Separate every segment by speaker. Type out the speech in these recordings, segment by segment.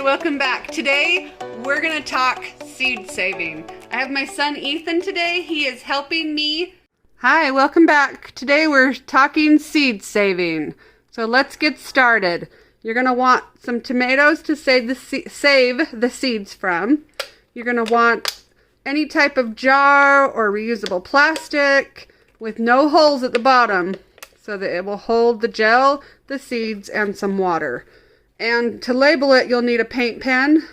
Speaker 1: welcome back. Today we're gonna talk seed saving. I have my son Ethan today. He is helping me. Hi, welcome back. Today we're talking seed saving. So let's get started. You're gonna want some tomatoes to save the seeds from. You're gonna want any type of jar or reusable plastic with no holes at the bottom so that it will hold the gel, the seeds, and some water. And to label it, you'll need a paint pen,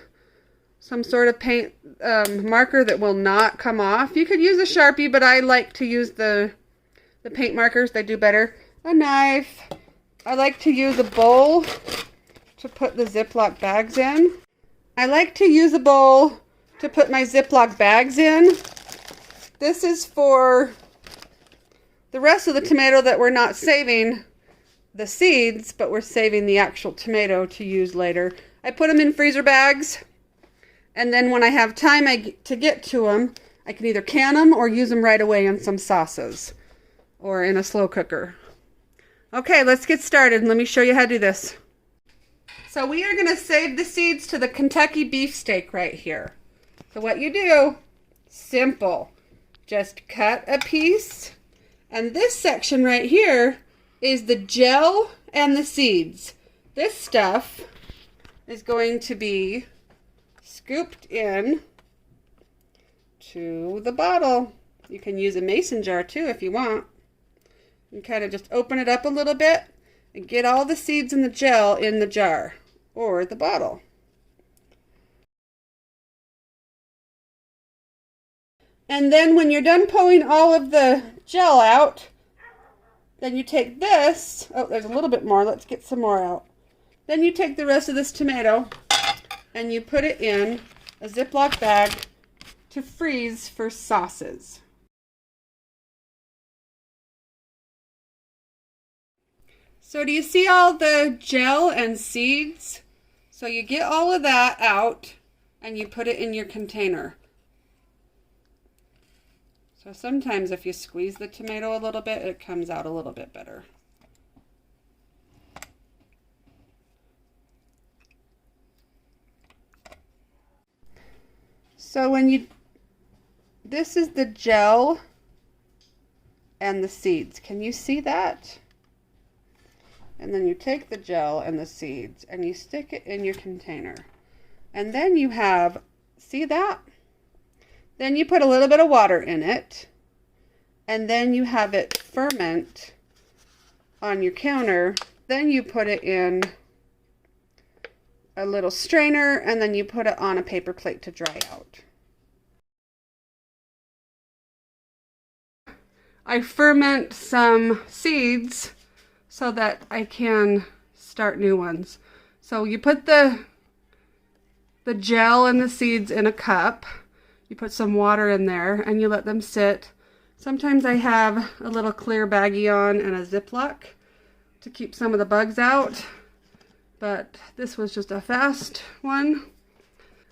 Speaker 1: some sort of paint marker that will not come off. You could use a Sharpie, but I like to use the paint markers. They do better. A knife. I like to use a bowl to put the Ziploc bags in. I like to use a bowl to put my Ziploc bags in. This is for the rest of the tomato that we're not saving the seeds, but we're saving the actual tomato to use later. I put them in freezer bags, and then when I have time to get to them, I can either can them or use them right away in some sauces or in a slow cooker. Okay, let's get started. Let me show you how to do this. So we are going to save the seeds to the Kentucky beefsteak right here. So what you do, simple, just cut a piece, and this section right here is the gel and the seeds. This stuff is going to be scooped in to the bottle. You can use a mason jar too if you want. And kind of just open it up a little bit and get all the seeds and the gel in the jar or the bottle. And then when you're done pulling all of the gel out, then you take this, oh, there's a little bit more, let's get some more out. Then you take the rest of this tomato and you put it in a Ziploc bag to freeze for sauces. So do you see all the gel and seeds? So you get all of that out and you put it in your container. So sometimes if you squeeze the tomato a little bit, it comes out a little bit better. So this is the gel and the seeds. Can you see that? And then you take the gel and the seeds and you stick it in your container. And then you have, see that? Then you put a little bit of water in it, and then you have it ferment on your counter. Then you put it in a little strainer, and then you put it on a paper plate to dry out. I ferment some seeds so that I can start new ones. So you put the gel and the seeds in a cup. You put some water in there and you let them sit. Sometimes I have a little clear baggie on and a Ziploc to keep some of the bugs out, but this was just a fast one.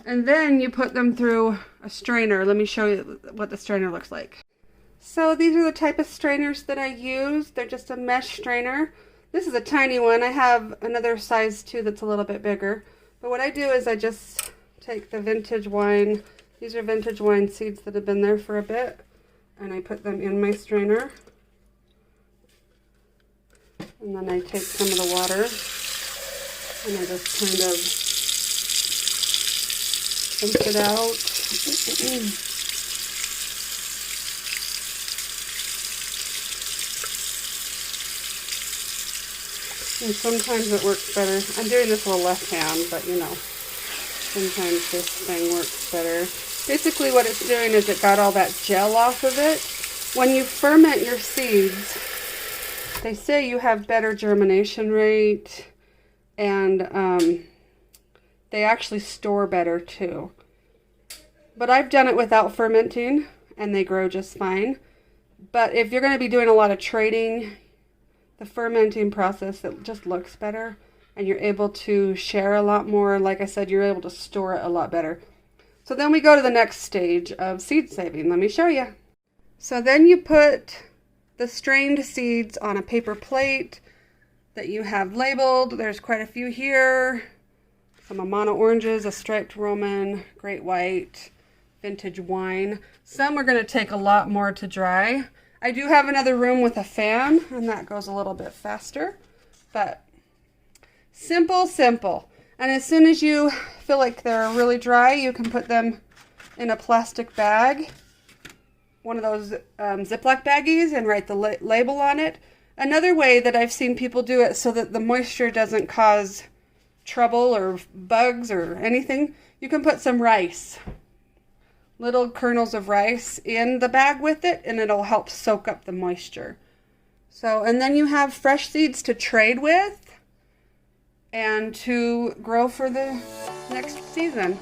Speaker 1: And then you put them through a strainer. Let me show you what the strainer looks like. So these are the type of strainers that I use. They're just a mesh strainer. This is a tiny one. I have another size too that's a little bit bigger. But what I do is I just take the vintage wine. These are vintage wine seeds that have been there for a bit, and I put them in my strainer. And then I take some of the water, and I just kind of rinse it out. And sometimes it works better. I'm doing this with a left hand, but you know, sometimes this thing works better. Basically what it's doing is it got all that gel off of it. When you ferment your seeds, they say you have better germination rate, and they actually store better too. But I've done it without fermenting and they grow just fine. But if you're going to be doing a lot of trading, the fermenting process, it just looks better and you're able to share a lot more. Like I said, you're able to store it a lot better. So then we go to the next stage of seed saving. Let me show you. So then you put the strained seeds on a paper plate that you have labeled. There's quite a few here. some Amana oranges, a striped Roman, great white, vintage wine. Some are going to take a lot more to dry. I do have another room with a fan, and that goes a little bit faster, but simple, simple. And as soon as you feel like they're really dry, you can put them in a plastic bag, one of those Ziploc baggies, and write the label on it. Another way that I've seen people do it so that the moisture doesn't cause trouble or bugs or anything, you can put some rice, little kernels of rice in the bag with it, and it'll help soak up the moisture. So, and then you have fresh seeds to trade with and to grow for the next season.